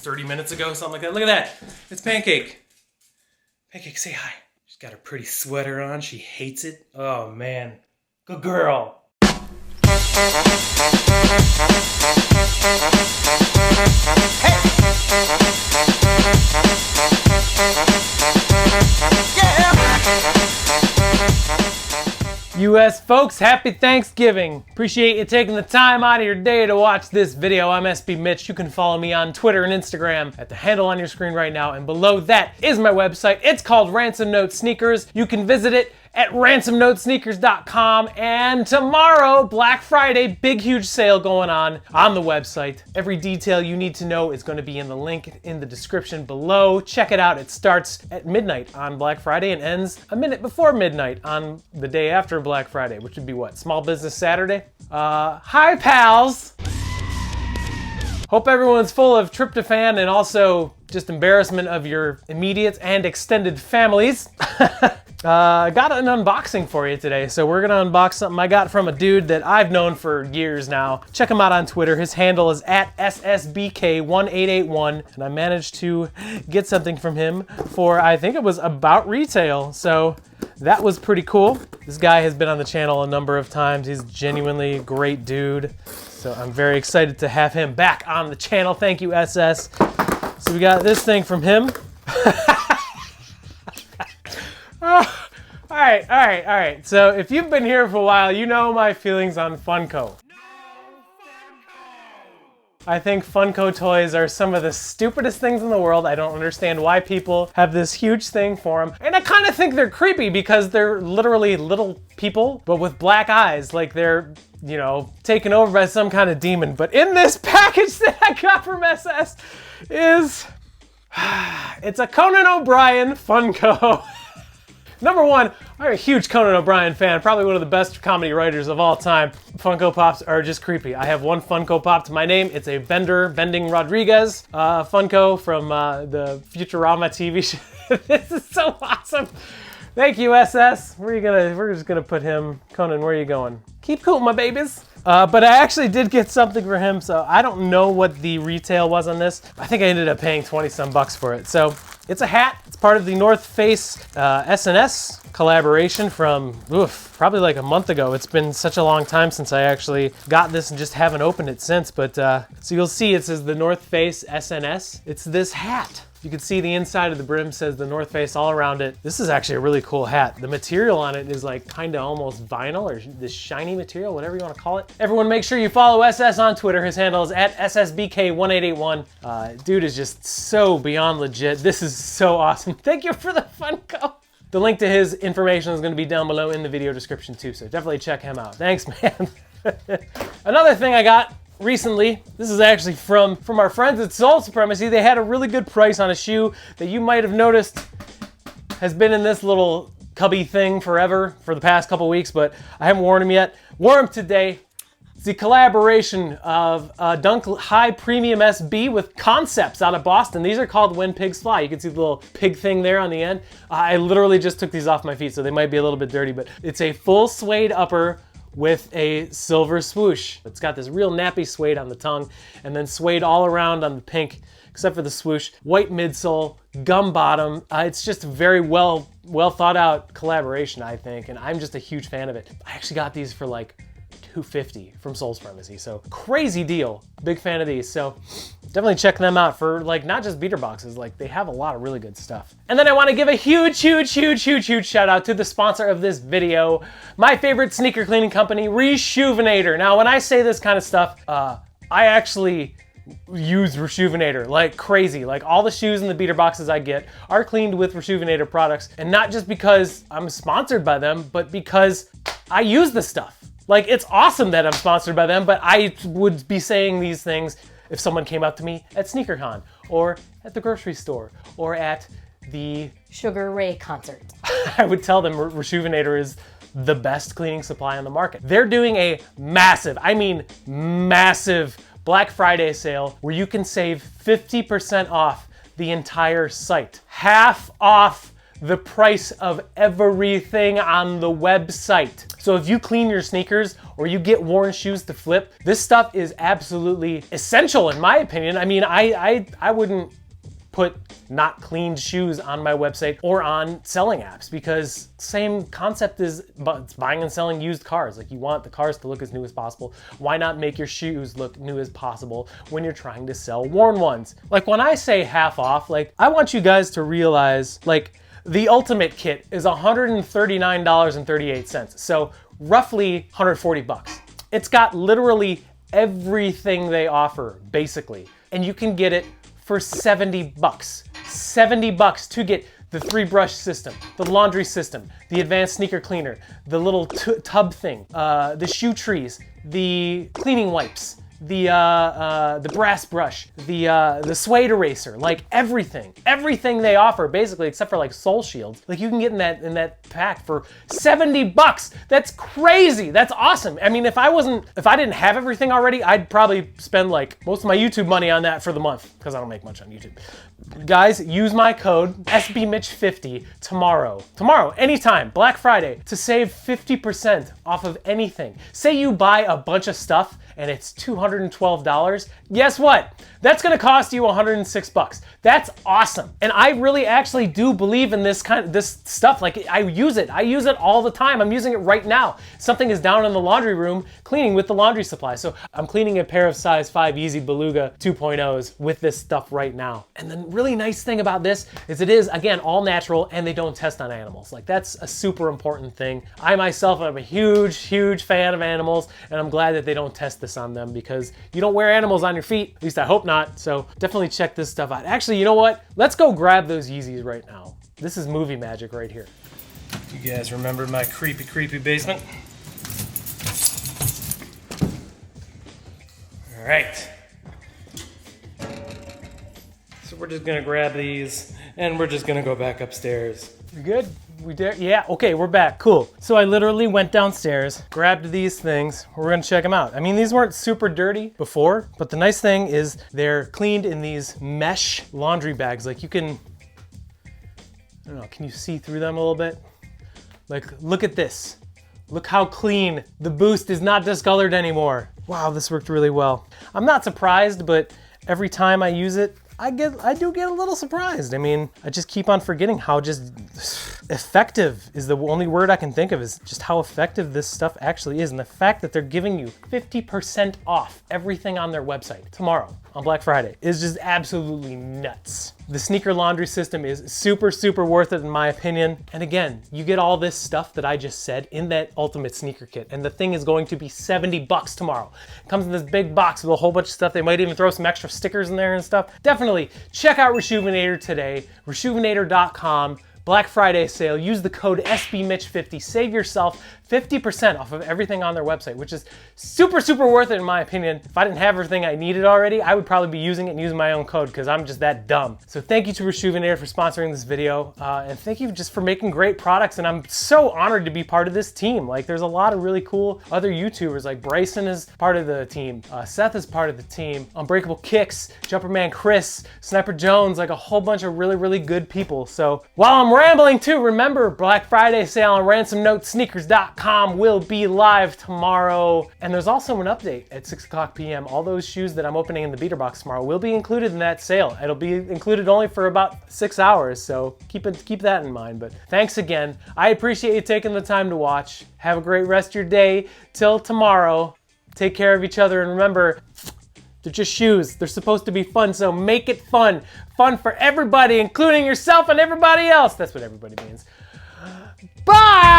30 minutes ago, something like that. Look at that. It's Pancake. Pancake, say hi. She's got her pretty sweater on. She hates it. Oh, man. Good girl. Hey! US folks, happy Thanksgiving. Appreciate you taking the time out of your day to watch this video. I'm SB Mitch. You can follow me on Twitter and Instagram at the handle on your screen right now. And below that is my website. It's called Ransom Note Sneakers. You can visit it at ransomnotesneakers.com. And tomorrow, Black Friday, big huge sale going on the website. Every detail you need to know is going to be in the link in the description below. Check it out. It starts at midnight on Black Friday and ends a minute before midnight on the day after Black Friday, which would be what? Small Business Saturday? Hi pals! Hope everyone's full of tryptophan and also just embarrassment of your immediate and extended families. Got an unboxing for you today. So we're gonna unbox something I got from a dude that I've known for years now. Check him out on Twitter. His handle is at SSBK1881. And I managed to get something from him for, I think it was about retail. So that was pretty cool. This guy has been on the channel a number of times. He's genuinely a great dude. So I'm very excited to have him back on the channel. Thank you, SS. So we got this thing from him. Oh, all right. So if you've been here for a while, you know my feelings on Funko. I think Funko toys are some of the stupidest things in the world. I don't understand why people have this huge thing for them. And I kind of think they're creepy because they're literally little people, but with black eyes, like they're, you know, taken over by some kind of demon. But in this package that I got from SS is, it's a Conan O'Brien Funko. Number one, I'm a huge Conan O'Brien fan, probably one of the best comedy writers of all time. Funko Pops are just creepy. I have one Funko Pop to my name. It's a Bending Rodriguez Funko from the Futurama TV show. This is so awesome. Thank you, SS. We're just gonna put him. Conan, where are you going? Keep cool, my babies. But I actually did get something for him, so I don't know what the retail was on this. I think I ended up paying 20 some bucks for it. So it's a hat. It's part of the North Face S&S collaboration from, probably like a month ago. It's been such a long time since I actually got this and just haven't opened it since. But so you'll see it says the North Face S&S. It's this hat. You can see the inside of the brim says the North Face all around it. This is actually a really cool hat. The material on it is like kind of almost vinyl or this shiny material, whatever you want to call it. Everyone make sure you follow SS on Twitter. His handle is at SSBK1881. Dude is just so beyond legit. This is so awesome. Thank you for the Funko. The link to his information is going to be down below in the video description too, so definitely check him out. Thanks, man. Another thing I got recently, this is actually from our friends at Soul Supremacy. They had a really good price on a shoe that you might have noticed has been in this little cubby thing forever for the past couple weeks, but I haven't worn them yet. Wore them today. It's the collaboration of Dunk High Premium SB with Concepts out of Boston. These are called When Pigs Fly. You can see the little pig thing there on the end. I literally just took these off my feet, so they might be a little bit dirty, but it's a full suede upper with a silver swoosh. It's got this real nappy suede on the tongue and then suede all around on the pink, except for the swoosh. White midsole, gum bottom. It's just a very well thought out collaboration, I think, and I'm just a huge fan of it. I actually got these for like $250 from Soul Supremacy, so crazy deal. Big fan of these, so definitely check them out for like not just beater boxes, like they have a lot of really good stuff. And then I want to give a huge shout out to the sponsor of this video, my favorite sneaker cleaning company, Rejuvenator. Now when I say this kind of stuff, I actually use Rejuvenator like crazy. Like all the shoes and the beater boxes I get are cleaned with Rejuvenator products, and not just because I'm sponsored by them, but because I use the stuff. Like, it's awesome that I'm sponsored by them, but I would be saying these things if someone came up to me at SneakerCon, or at the grocery store, or at the Sugar Ray concert. I would tell them Rejuvenator is the best cleaning supply on the market. They're doing a massive, I mean massive, Black Friday sale where you can save 50% off the entire site. Half off the price of everything on the website. So if you clean your sneakers or you get worn shoes to flip, this stuff is absolutely essential in my opinion. I mean, I wouldn't put not cleaned shoes on my website or on selling apps, because same concept is buying and selling used cars. Like, you want the cars to look as new as possible. Why not make your shoes look new as possible when you're trying to sell worn ones? Like, when I say half off, like, I want you guys to realize, like, the ultimate kit is $139.38. So roughly 140 bucks. It's got literally everything they offer, basically. And you can get it for 70 bucks. 70 bucks to get the 3-brush system, the laundry system, the advanced sneaker cleaner, the little tub thing, the shoe trees, the cleaning wipes, the brass brush, the suede eraser, like everything they offer basically, except for like sole shields, like you can get in that pack for 70 bucks. That's crazy. That's awesome. I mean, if I didn't have everything already, I'd probably spend like most of my YouTube money on that for the month, because I don't make much on YouTube. Guys, use my code SBMitch50 tomorrow, anytime, Black Friday, to save 50% off of anything. Say you buy a bunch of stuff and it's $212. Guess what? That's gonna cost you 106 bucks. That's awesome. And I really actually do believe in this stuff. Like, I use it all the time. I'm using it right now. Something is down in the laundry room cleaning with the laundry supply. So I'm cleaning a pair of size 5 Easy Beluga 2.0s with this stuff right now. And the really nice thing about this is it is, again, all natural, and they don't test on animals. Like, that's a super important thing. I myself am a huge fan of animals, and I'm glad that they don't test this on them, because you don't wear animals on your feet. At least I hope not. So definitely check this stuff out. Actually, you know what? Let's go grab those Yeezys right now. This is movie magic right here. You guys remember my creepy basement? All right. So we're just gonna grab these and we're just gonna go back upstairs. You good? We did? Yeah, okay, we're back, cool. So I literally went downstairs, grabbed these things, we're gonna check them out. I mean, these weren't super dirty before, but the nice thing is they're cleaned in these mesh laundry bags. Like, you can, I don't know, can you see through them a little bit? Like, look at this. Look how clean. The Boost is not discolored anymore. Wow, this worked really well. I'm not surprised, but every time I use it, I do get a little surprised. I mean, I just keep on forgetting how just effective is the only word I can think of, is just how effective this stuff actually is. And the fact that they're giving you 50% off everything on their website tomorrow on Black Friday is just absolutely nuts. The sneaker laundry system is super worth it in my opinion. And again, you get all this stuff that I just said in that ultimate sneaker kit. And the thing is going to be 70 bucks tomorrow. It comes in this big box with a whole bunch of stuff. They might even throw some extra stickers in there and stuff. Definitely check out Reshoevenator today, reshoevenator.com. Black Friday sale, use the code SBMitch50, save yourself 50% off of everything on their website, which is super worth it in my opinion. If I didn't have everything I needed already, I would probably be using it and using my own code, because I'm just that dumb. So thank you to Rejuvenator for sponsoring this video, and thank you just for making great products, and I'm so honored to be part of this team. Like, there's a lot of really cool other YouTubers, like Bryson is part of the team, Seth is part of the team, Unbreakable Kicks, Jumperman Chris, Sniper Jones, like a whole bunch of really good people. So while I'm rambling too, remember Black Friday sale on ransomnotesneakers.com will be live tomorrow. And there's also an update at 6:00 p.m. All those shoes that I'm opening in the beater box tomorrow will be included in that sale. It'll be included only for about 6 hours, so keep that in mind. But thanks again. I appreciate you taking the time to watch. Have a great rest of your day. Till tomorrow, take care of each other, and remember, they're just shoes. They're supposed to be fun, so make it fun. Fun for everybody, including yourself and everybody else. That's what everybody means. Bye!